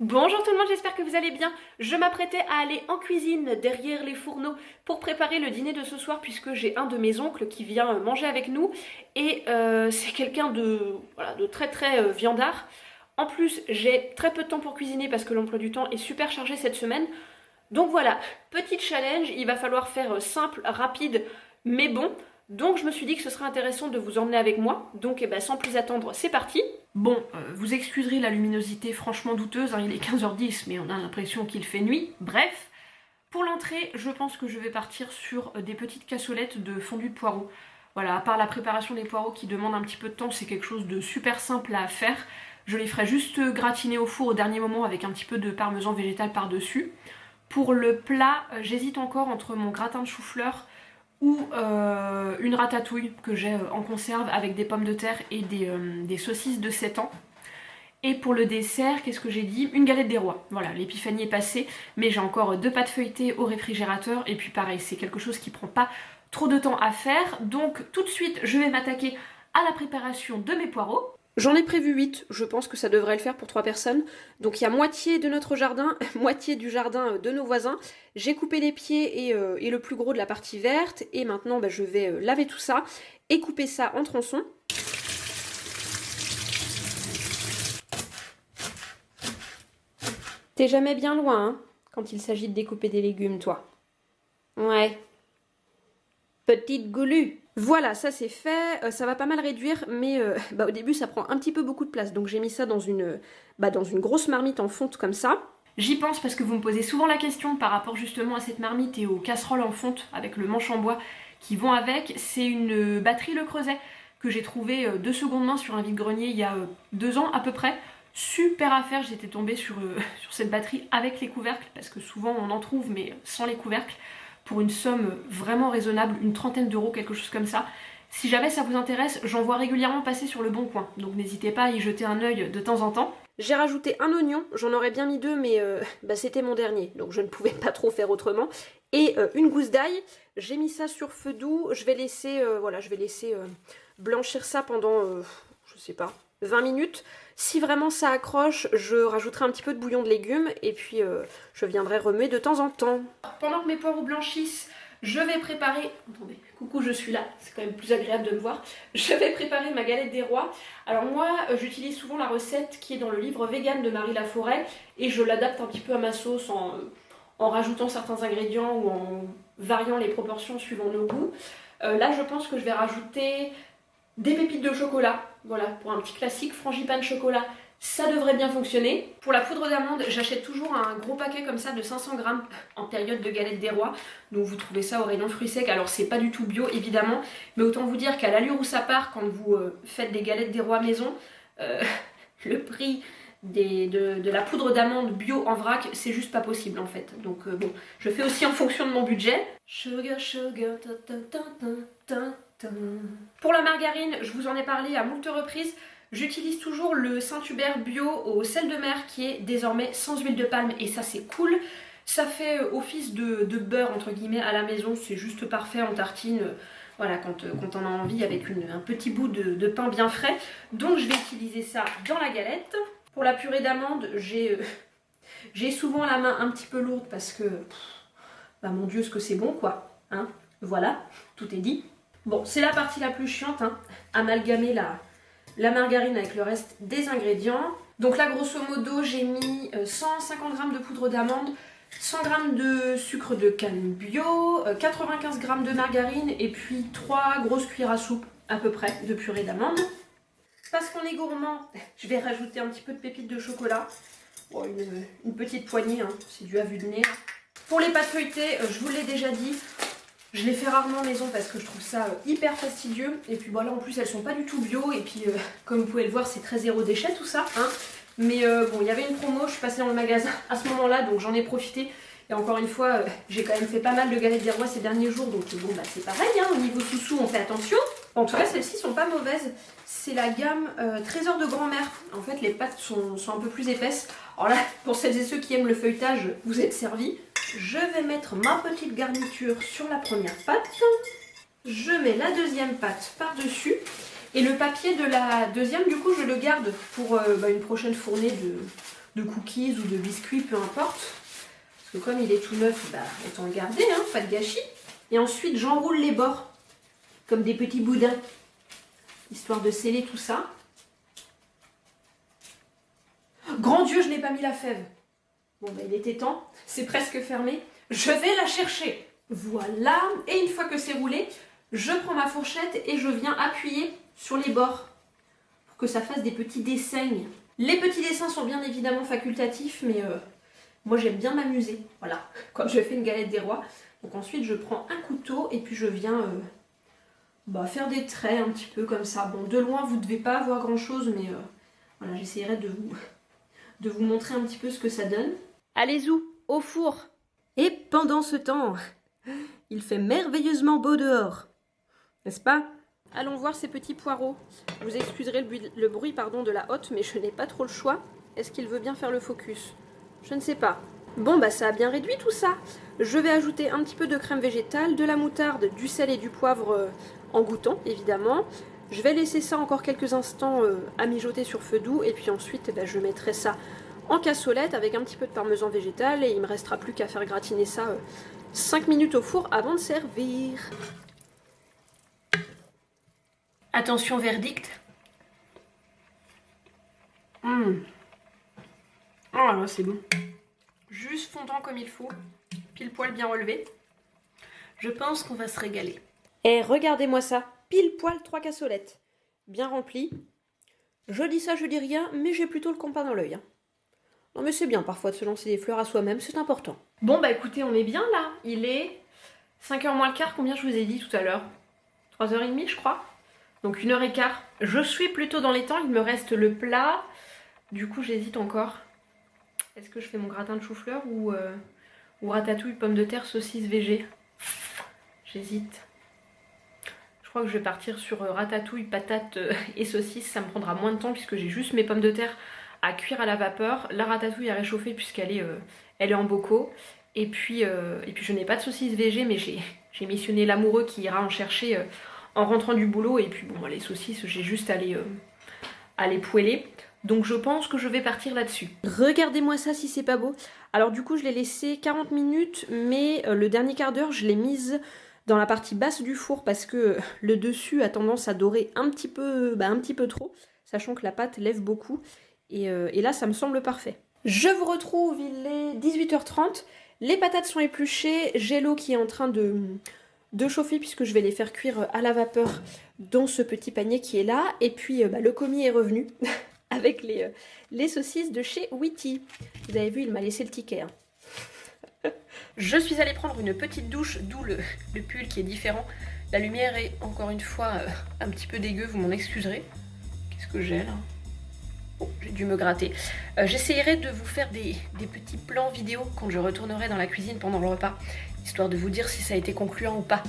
Bonjour tout le monde, j'espère que vous allez bien. Je m'apprêtais à aller en cuisine derrière les fourneaux pour préparer le dîner de ce soir puisque j'ai un de mes oncles qui vient manger avec nous et c'est quelqu'un de très viandard. En plus, j'ai très peu de temps pour cuisiner parce que l'emploi du temps est super chargé cette semaine. Donc voilà, petit challenge, il va falloir faire simple, rapide, mais bon. Donc je me suis dit que ce serait intéressant de vous emmener avec moi. Donc sans plus attendre, c'est parti. Bon, vous excuserez la luminosité franchement douteuse, hein, il est 15h10 mais on a l'impression qu'il fait nuit. Bref, pour l'entrée, je pense que je vais partir sur des petites cassolettes de fondu de poireaux. Voilà, à part la préparation des poireaux qui demande un petit peu de temps, c'est quelque chose de super simple à faire. Je les ferai juste gratiner au four au dernier moment avec un petit peu de parmesan végétal par-dessus. Pour le plat, j'hésite encore entre mon gratin de chou-fleur ou une ratatouille que j'ai en conserve avec des pommes de terre et des saucisses de 7 ans. Et pour le dessert, qu'est-ce que j'ai dit? Une galette des rois. Voilà, l'épiphanie est passée, mais j'ai encore 2 pâtes feuilletées au réfrigérateur. Et puis pareil, c'est quelque chose qui prend pas trop de temps à faire. Donc tout de suite, je vais m'attaquer à la préparation de mes poireaux. J'en ai prévu 8, je pense que ça devrait le faire pour 3 personnes. Donc il y a moitié de notre jardin, moitié du jardin de nos voisins. J'ai coupé les pieds et le plus gros de la partie verte. Et maintenant je vais laver tout ça et couper ça en tronçons. T'es jamais bien loin, hein, quand il s'agit de découper des légumes, toi. Ouais. Petite goulue. Voilà, ça c'est fait, ça va pas mal réduire, mais au début ça prend un petit peu beaucoup de place, donc j'ai mis ça dans une grosse marmite en fonte comme ça. J'y pense parce que vous me posez souvent la question par rapport justement à cette marmite et aux casseroles en fonte avec le manche en bois qui vont avec. C'est une batterie Le Creuset que j'ai trouvé de seconde main sur un vide-grenier il y a 2 ans à peu près. Super affaire, j'étais tombée sur cette batterie avec les couvercles, parce que souvent on en trouve mais sans les couvercles, pour une somme vraiment raisonnable, une trentaine d'euros, quelque chose comme ça. Si jamais ça vous intéresse, j'en vois régulièrement passer sur le Bon Coin, donc n'hésitez pas à y jeter un œil de temps en temps. J'ai rajouté un oignon, j'en aurais bien mis 2, mais c'était mon dernier, donc je ne pouvais pas trop faire autrement. Et une gousse d'ail, j'ai mis ça sur feu doux, je vais laisser, blanchir ça pendant, je sais pas, 20 minutes. Si vraiment ça accroche, je rajouterai un petit peu de bouillon de légumes et puis je viendrai remuer de temps en temps. Pendant que mes poireaux blanchissent, je vais préparer... Attendez, coucou, je suis là, c'est quand même plus agréable de me voir. Je vais préparer ma galette des rois. Alors moi, j'utilise souvent la recette qui est dans le livre vegan de Marie Laforêt et je l'adapte un petit peu à ma sauce en rajoutant certains ingrédients ou en variant les proportions suivant nos goûts. Là, je pense que je vais rajouter des pépites de chocolat, voilà, pour un petit classique, frangipane chocolat, ça devrait bien fonctionner. Pour la poudre d'amande, j'achète toujours un gros paquet comme ça de 500 grammes en période de galette des rois. Donc vous trouvez ça au rayon fruits secs. Alors c'est pas du tout bio évidemment, mais autant vous dire qu'à l'allure où ça part quand vous faites des galettes des rois maison, le prix de la poudre d'amande bio en vrac, c'est juste pas possible en fait. Donc bon, je fais aussi en fonction de mon budget. Sugar, sugar, ta, ta, ta, ta, ta, ta. Pour la margarine, je vous en ai parlé à moult reprises. J'utilise toujours le Saint-Hubert bio au sel de mer qui est désormais sans huile de palme et ça c'est cool. Ça fait office de beurre entre guillemets à la maison, c'est juste parfait en tartine. Voilà, quand on a envie avec un petit bout de pain bien frais. Donc je vais utiliser ça dans la galette. Pour la purée d'amande, j'ai souvent la main un petit peu lourde parce que, mon Dieu, ce que c'est bon quoi. Hein, voilà, tout est dit. Bon, c'est la partie la plus chiante, hein, amalgamer la margarine avec le reste des ingrédients. Donc là, grosso modo, j'ai mis 150 g de poudre d'amande, 100 g de sucre de canne bio, 95 g de margarine et puis 3 grosses cuillères à soupe à peu près de purée d'amande. Parce qu'on est gourmand, je vais rajouter un petit peu de pépites de chocolat. Bon, une petite poignée, hein, c'est du à vue de nez. Pour les pâtes feuilletées, je vous l'ai déjà dit, je les fais rarement maison parce que je trouve ça hyper fastidieux. Et puis voilà, en plus elles sont pas du tout bio. Et puis comme vous pouvez le voir, c'est très zéro déchet tout ça. Hein. Mais bon, il y avait une promo, je suis passée dans le magasin à ce moment-là, donc j'en ai profité. Et encore une fois, j'ai quand même fait pas mal de galettes des rois ces derniers jours. Donc bon, c'est pareil, hein, au niveau sous-sous, on fait attention. En tout cas, celles-ci sont pas mauvaises. C'est la gamme Trésor de grand-mère. En fait, les pâtes sont un peu plus épaisses. Alors là, pour celles et ceux qui aiment le feuilletage, vous êtes servis. Je vais mettre ma petite garniture sur la première pâte. Je mets la deuxième pâte par-dessus. Et le papier de la deuxième, du coup, je le garde pour une prochaine fournée de cookies ou de biscuits, peu importe. Parce que comme il est tout neuf, bah, autant le garder, hein, pas de gâchis. Et ensuite, j'enroule les bords, comme des petits boudins, histoire de sceller tout ça. Grand Dieu, je n'ai pas mis la fève. Bon, bah, il était temps, c'est presque fermé. Je vais la chercher. Voilà, et une fois que c'est roulé, je prends ma fourchette et je viens appuyer sur les bords pour que ça fasse des petits dessins. Les petits dessins sont bien évidemment facultatifs, mais moi j'aime bien m'amuser. Voilà, quand je fais une galette des rois. Donc ensuite je prends un couteau et puis je viens faire des traits un petit peu comme ça. Bon, de loin vous ne devez pas voir grand chose, mais voilà, j'essaierai de vous montrer un petit peu ce que ça donne. Allez au four. Et pendant ce temps, il fait merveilleusement beau dehors, n'est-ce pas? Allons voir ces petits poireaux. Vous excuserez le bruit de la hotte, mais je n'ai pas trop le choix. Est-ce qu'il veut bien faire le focus? Je ne sais pas. Bon, bah ça a bien réduit tout ça. Je vais ajouter un petit peu de crème végétale, de la moutarde, du sel et du poivre en goûtant, évidemment. Je vais laisser ça encore quelques instants à mijoter sur feu doux, et puis ensuite je mettrai ça en cassolette avec un petit peu de parmesan végétal, et il me restera plus qu'à faire gratiner ça 5 minutes au four avant de servir. Attention, verdict. Oh là, c'est bon. Juste fondant comme il faut, pile poil bien relevé. Je pense qu'on va se régaler. Et regardez-moi ça, pile poil 3 cassolettes, bien remplies. Je dis ça, je dis rien, mais j'ai plutôt le compas dans l'œil. Hein. Non mais c'est bien parfois de se lancer des fleurs à soi-même, c'est important. Bon bah écoutez, on est bien là. Il est 5h moins le quart, combien je vous ai dit tout à l'heure? 3h30 je crois. Donc 1h15. Je suis plutôt dans les temps, il me reste le plat. Du coup j'hésite encore. Est-ce que je fais mon gratin de chou-fleur ou ratatouille, pommes de terre, saucisse végé? J'hésite. Je crois que je vais partir sur ratatouille, patates et saucisse. Ça me prendra moins de temps puisque j'ai juste mes pommes de terre à cuire à la vapeur. La ratatouille à réchauffer puisqu'elle est, elle est en bocaux. Et puis je n'ai pas de saucisse végé, mais j'ai missionné l'amoureux qui ira en chercher en rentrant du boulot. Et puis bon, les saucisses, j'ai juste à les poêler. Donc je pense que je vais partir là-dessus. Regardez-moi ça si c'est pas beau. Alors du coup je l'ai laissé 40 minutes, mais le dernier quart d'heure je l'ai mise dans la partie basse du four parce que le dessus a tendance à dorer un petit peu trop, sachant que la pâte lève beaucoup. Et là ça me semble parfait. Je vous retrouve, il est 18h30. Les patates sont épluchées, j'ai l'eau qui est en train de chauffer puisque je vais les faire cuire à la vapeur dans ce petit panier qui est là. Et puis le commis est revenu. Avec les saucisses de chez Witty. Vous avez vu, il m'a laissé le ticket. Hein. Je suis allée prendre une petite douche, d'où le pull qui est différent. La lumière est encore une fois un petit peu dégueu, vous m'en excuserez. Qu'est-ce que j'ai là? Oh, j'ai dû me gratter. J'essayerai de vous faire des petits plans vidéo quand je retournerai dans la cuisine pendant le repas, histoire de vous dire si ça a été concluant ou pas.